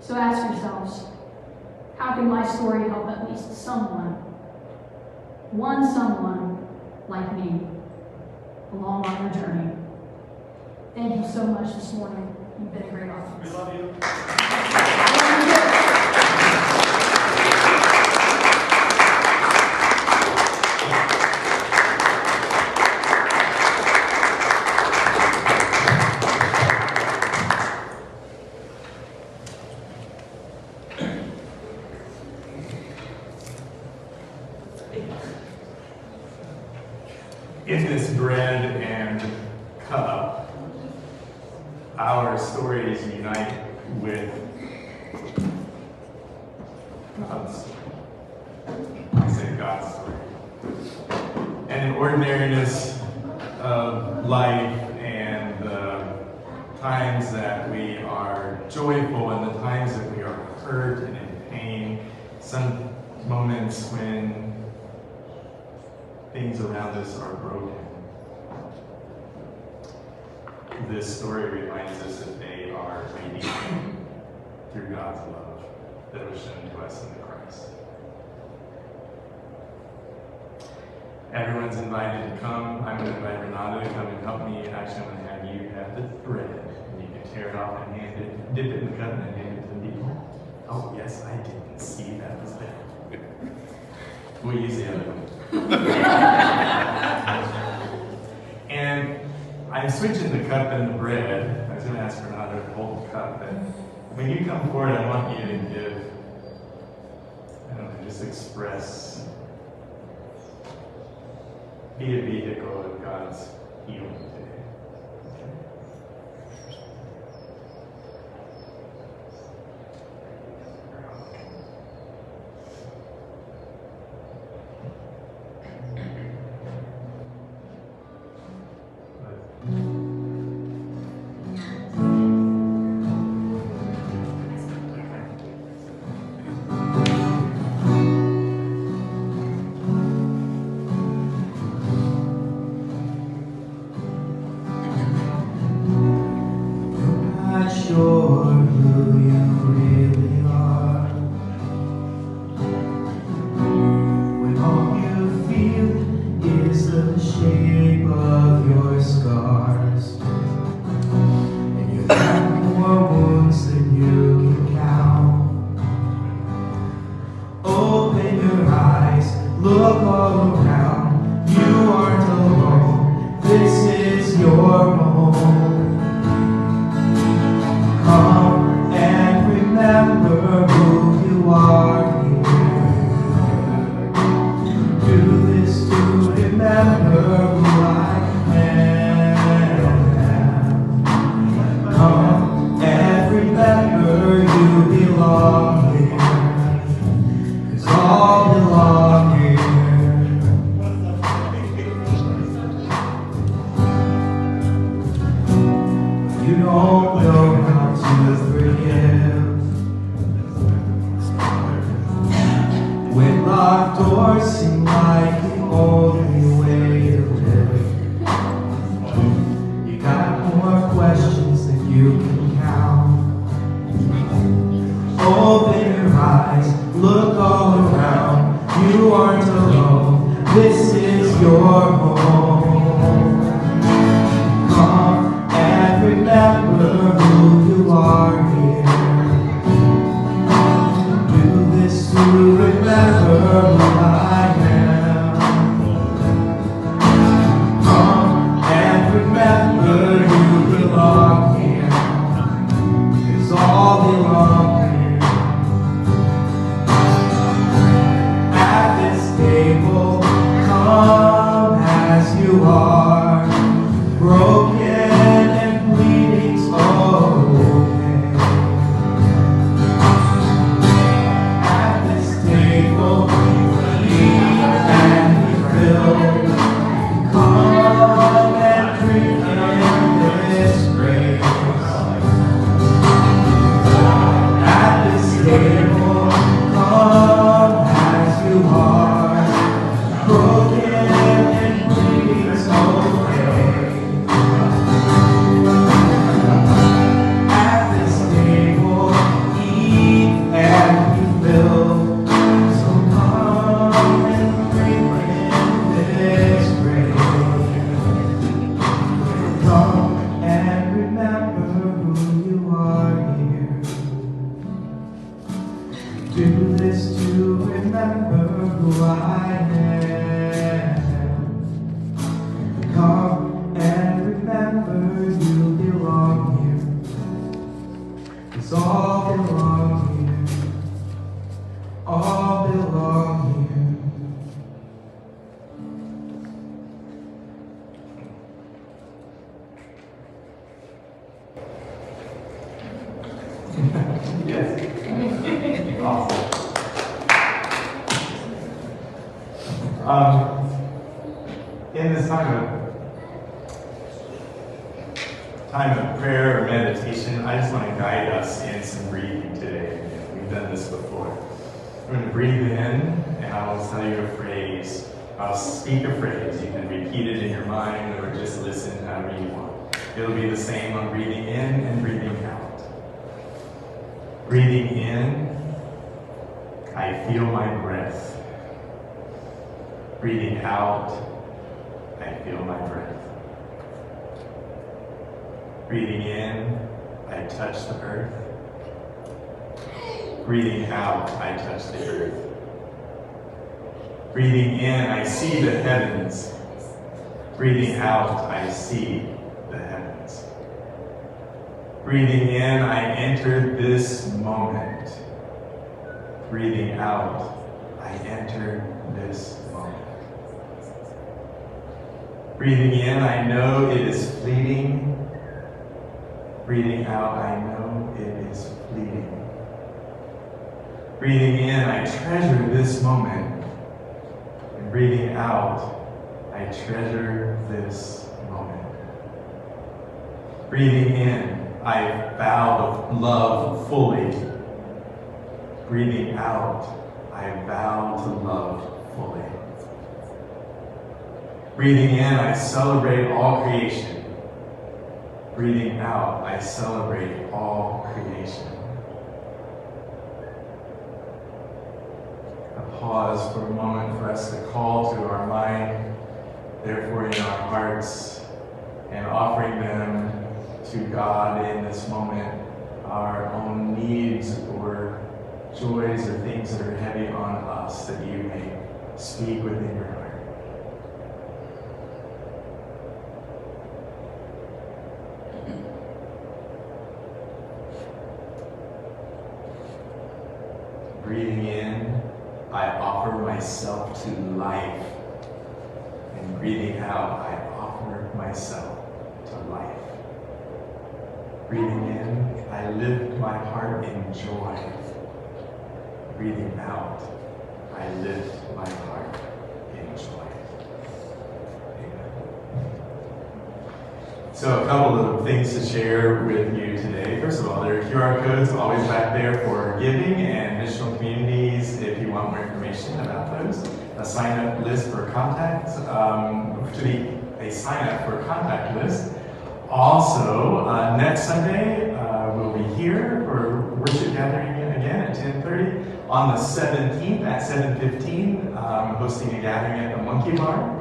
So ask yourselves, how can my story help at least someone, one someone like me, along on your journey? Thank you so much this morning. You've been a great audience. We love you. In this bread and cup, our stories unite with God's story. I say God's story. And the ordinariness of life and the times that we are joyful and the times that we are hurt and in pain, some moments when things around us are broken. This story reminds us that they are redeemed through God's love that was shown to us in Christ. Everyone's invited to come. I'm going to invite Renata to come and help me. Actually, I'm going to have you have the thread, and you can tear it off and hand it, dip it in the cup and then hand it to the people. Oh, yes, I didn't see that was there. We'll use the other one. And I'm switching the cup and the bread. I was going to ask Renata to hold the cup, but when you come forward, I want you to give, I don't know, just express, be a vehicle of God's healing today. Come belong here. 'Cause all belong here. You don't know how to forgive. When locked doors seem like the only way to live. You got more questions than you can count. Open your eyes, look all around. You aren't alone, this is your home. Come and remember who you are here. Do this to remember who I am. Come and remember you belong here. 'Cause all belong here. At this table, come as you are, broken and bleeding's okay. At this table, eat and be filled. Come and drink in this grace. At this table, come as you are, broken and bleeding's okay. At this table, eat and be filled. So come and drink in this grace. Come and remember who you are here. Do this to remember who I am. Come and remember you belong here. 'Cause all belong here. All belong here. Yes. Awesome. In this time of prayer or meditation, I just want to guide us in some breathing today. We've done this before. We're going to breathe in, and I will tell you a phrase. I'll speak a phrase. You can repeat it in your mind or just listen however you want. It'll be the same on breathing in and breathing out. Breathing in, I feel my breath. Breathing out, I feel my breath. Breathing in, I touch the earth. Breathing out, I touch the earth. Breathing in, I see the heavens. Breathing out, I see the heavens. Breathing in, I enter this moment. Breathing out, I enter this moment. Breathing in, I know it is fleeting. Breathing out, I know it is fleeting. Breathing in, I treasure this moment. And breathing out, I treasure this moment. Breathing in, I vow to love fully. Breathing out, I vow to love fully. Breathing in, I celebrate all creation. Breathing out, I celebrate all creation. A pause for a moment for us to call to our mind, therefore in our hearts, and offering them to God in this moment, our own needs or joys or things that are heavy on us, that you may speak within your heart. Breathing in, I offer myself to life. And breathing out, I offer myself to life. Breathing in, I I lift my heart in joy. Breathing out, I lift my heart in joy. So a couple of things to share with you today. First of all, there are QR codes always back there for giving and missional communities if you want more information about those. A sign-up list for contacts, to be a sign-up for contact list. Also, next Sunday, we'll be here for worship gathering again at 10:30. On the 17th at 7:15, hosting a gathering at the Monkey Bar.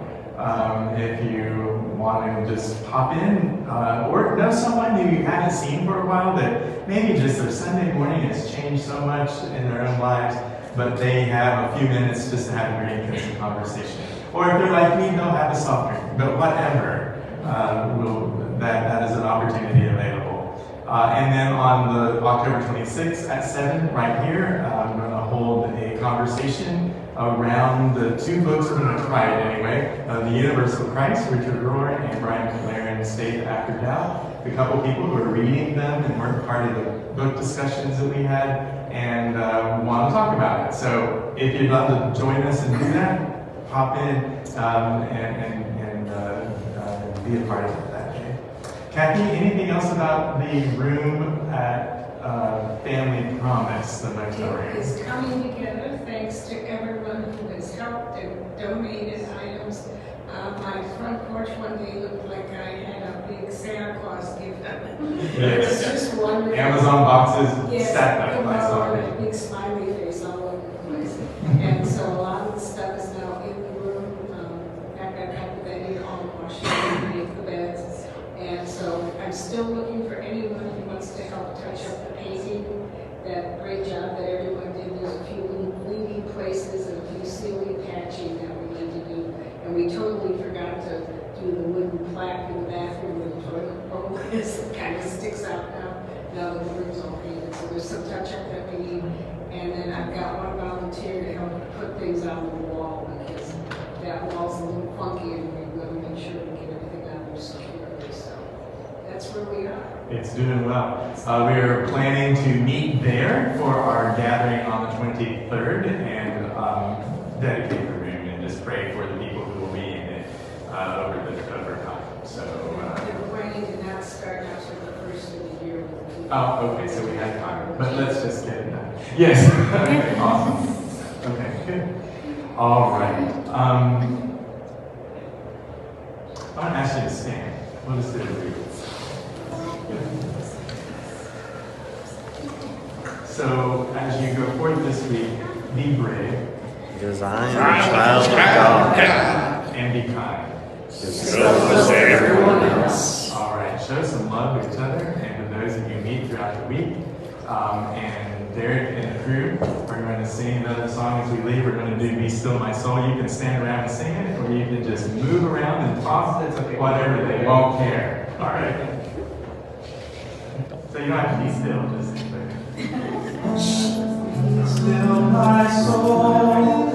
If you want to just pop in, or know someone who you haven't seen for a while that maybe just their Sunday morning has changed so much in their own lives, but they have a few minutes just to have a drink and some conversation. Or if they're like me, they'll have a soft drink, but whatever, that is an opportunity available. And then on the October 26th at 7, right here, I'm going to hold a conversation around the two books we're going to try it anyway, The Universal Christ, Richard Rohr and Brian McLaren, State After Doubt. A couple people who are reading them and weren't part of the book discussions that we had and want to talk about it. So if you'd love to join us and do that, pop in and be a part of it that day. Kathy, anything else about the room at Family Promise, the moratorium? It is coming together thanks to everyone who has helped and donated items. My front porch one day looked like I had a big Santa Claus gift. It was just wonderful. Amazon boxes Yes, stacked up. I saw a it. big smiley face all over the place. And so a lot of the stuff is now in the room. I've got a couple that need on washing, make the beds. And so I'm still looking for anyone who wants to help touch up the painting. That great job that everyone did. There's a few leaky places and a few ceiling patching that we need to do. And we totally forgot to do the wooden plaque in the bathroom where the toilet bowl is. It kind of sticks out now that the room's all painted. So there's some touch up that we need. And then I've got one volunteer to help put things on the wall because that wall's a little funky and we want to make sure we get everything out there securely. So that's where we are. It's doing well. We are planning to meet there for our gathering on the 23rd and dedicate the room and just pray for the people who will be in it over time. So. We're planning to not start after the first of the year. Oh, okay. So we had time, but let's just get it done. Yes. Okay. Awesome. Okay. Good. All right. I want to ask you to stand. We'll just do it. So, as you go forward this week, be brave. Because I am a child of God. And be kind. So is everyone else. All right, show some love to each other and to those that you meet throughout the week. And Derek and the crew are going to sing another song as we leave. We're going to do Be Still My Soul. You can stand around and sing it, or you can just move around and talk, whatever, they won't care. All right? So you don't have to be still, just sing. Still my soul,